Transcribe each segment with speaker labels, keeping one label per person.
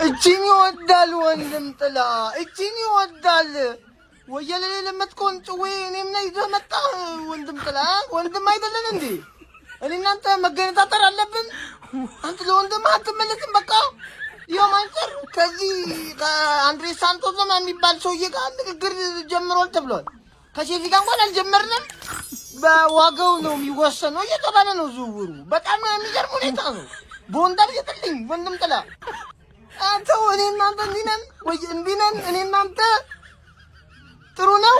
Speaker 1: እቺን ይወዳል ወንድም ጥላ እቺን ይወዳል ወየለለ ለምትኮን ጭዌ እኔም ነኝ ዘመጣ ወንድም ጥላ ወንድም አይደለም እንዴ እኔ እናንተ መገነጣጠር አለብን አንተ ለወንድም አትመለስም በቃ የማንጨር ከዚህ አንድሬ ሳንቶስ የሚባል ሰውዬ ጋር ንግግር ጀምሯል ተብሏል ከቼዚ ጋር እንኳን አልጀመርንም በዋጋው ነው የሚወሰነው እየተባለ ነው ዝውውሩ በጣም የሚገርም ሁኔታ ነው ቦንዳር ይጥልኝ ወንድም ጥላ አንተ እኔ እናንተ እንዲነን ወይ እንዲነን እኔ እናንተ ጥሩ ነው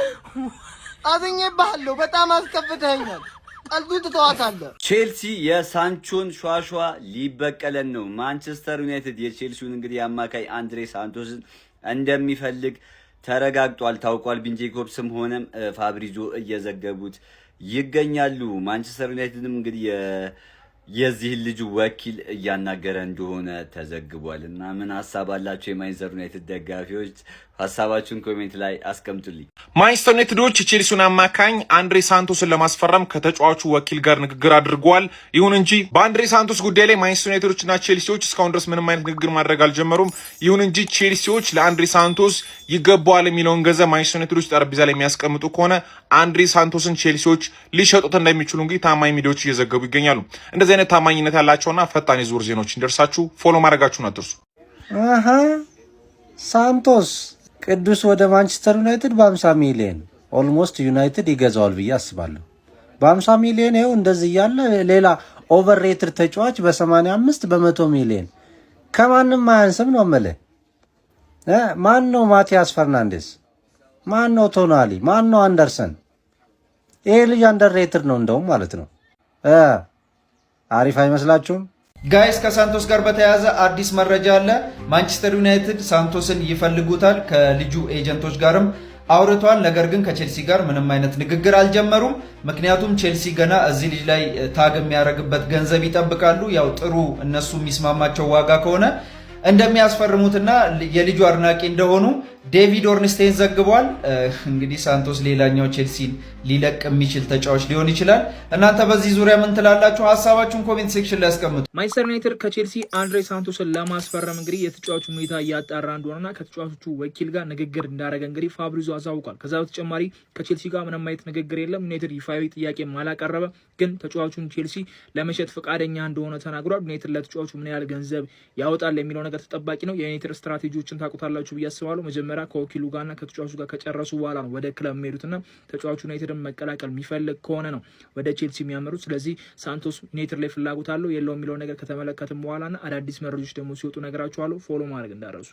Speaker 1: አዘኘባለሁ በጣም አስከፍተኸኛል ቀልዱ ተዋታለ
Speaker 2: ቼልሲ የሳንቾን ሿሿ ሊበቀለን ነው ማንቸስተር ዩናይትድ የቼልሲውን እንግዲህ አማካይ አንድሬ ሳንቶስን እንደሚፈልግ ተረጋግጧል ታውቋል ቢንጄኮብስም ሆነም ፋብሪዞ እየዘገቡት ይገኛሉ ማንቸስተር ዩናይትድም እንግዲህ የዚህ ልጅ ወኪል እያናገረ እንደሆነ ተዘግቧልና ምን ሐሳብ አላችሁ የማንቸስተር ዩናይትድ ደጋፊዎች ሐሳባችሁን ኮሜንት ላይ አስቀምጡልኝ
Speaker 3: ማንቸስተር ዩናይትዶች ቼልሲውን አማካኝ አንድሬ ሳንቶስን ለማስፈረም ከተጫዋቹ ወኪል ጋር ንግግር አድርገዋል ይሁን እንጂ በአንድሬ ሳንቶስ ጉዳይ ላይ ማንቸስተር ዩናይትዶችና ቼልሲዎች እስካሁን ድረስ ምንም አይነት ንግግር ማድረግ አልጀመሩም ይሁን እንጂ ቼልሲዎች ለአንድሬ ሳንቶስ ይገባዋል የሚለውን ገንዘብ ማንቸስተር ዩናይትዶች ጠረጴዛ ላይ የሚያስቀምጡ ከሆነ አንድሬ ሳንቶስን ቼልሲዎች ሊሸጡት እንደሚችሉ እንግዲህ ታማኝ ሚዲያዎች እየዘገቡ ይገኛሉ እንደዚህ አይነት ታማኝነት ያላቸውና ፈጣን የዝውውር ዜናዎች እንደርሳችሁ ፎሎ ማድረጋችሁን አትርሱ
Speaker 4: ሳንቶስ ቅዱስ ወደ ማንቸስተር ዩናይትድ በ50 ሚሊዮን ኦልሞስት ዩናይትድ ይገዛዋል ብዬ አስባለሁ በ50 ሚሊዮን ይኸው እንደዚህ ያለ ሌላ ኦቨርሬትድ ተጫዋች በ85 በ100 ሚሊዮን ከማንም ማያንስም ነው ማለት ማን ነው ማቲያስ ፈርናንዴስ ማን ነው ቶናሊ ማን ነው አንደርሰን ይሄ ልጅ አንደርሬትድ ነው እንደውም ማለት ነው አሪፍ አይመስላችሁም
Speaker 5: ጋይስ ከሳንቶስ ጋር በተያያዘ አዲስ መረጃ አለ ማንቸስተር ዩናይትድ ሳንቶስን ይፈልጉታል ከልጁ ኤጀንቶች ጋርም አውርቷል ነገር ግን ከቼልሲ ጋር ምንም አይነት ንግግር አልጀመሩም ምክንያቱም ቼልሲ ገና እዚህ ልጅ ላይ ታግ የሚያደርግበት ገንዘብ ይጠብቃሉ ያው ጥሩ እነሱ የሚስማማቸው ዋጋ ከሆነ እንደሚያስፈርሙትና የልጁ አድናቂ እንደሆኑ ዴቪድ ኦርንስቴን ዘግቧል እንግዲህ ሳንቶስ ሌላኛው ቼልሲን ሊለቅ የሚችል ተጫዋች ሊሆን ይችላል እናንተ በዚህ ዙሪያ ምን ትላላችሁ ሐሳባችሁን ኮሜንት ሴክሽን ላይ አስቀምጡ
Speaker 6: ማንቸስተር ዩናይትድ ከቼልሲ አንድሬ ሳንቶስን ለማስፈረም እንግዲህ የተጫዋቹ ሁኔታ እያጣራ እንደሆነና ከተጫዋቹ ወኪል ጋር ንግግር እንዳደረገ እንግዲህ ፋብሪዞ አሳውቋል ከዛ በተጨማሪ ከቼልሲ ጋር ምንም አይነት ንግግር የለም ዩናይትድ ይፋዊ ጥያቄ ማላቀረበ ግን ተጫዋቹን ቼልሲ ለመሸጥ ፈቃደኛ እንደሆነ ተናግሯል ዩናይትድ ለተጫዋቹ ምን ያህል ገንዘብ ያወጣል የሚለው ነገር ተጠባቂ ነው የዩናይትድ ስትራቴጂዎችን ታውቁታላችሁ ብዬ አስባለሁ መጀመሪያ ከወኪሉ ጋርና ከተጫዋቹ ጋር ከጨረሱ በኋላ ነው ወደ ክለብ የሚሄዱትና ተጫዋቹ ዩናይትድን መቀላቀል የሚፈልግ ከሆነ ነው ወደ ቼልሲ የሚያመሩት ስለዚህ ሳንቶስ ዩናይትድ ላይ ፍላጎት አለው የለው የሚለው ነገር ከተመለከተም በኋላና አዳዲስ መረጃዎች ደግሞ ሲወጡ ነገራችኋለሁ ፎሎ ማድረግ እንዳረሱ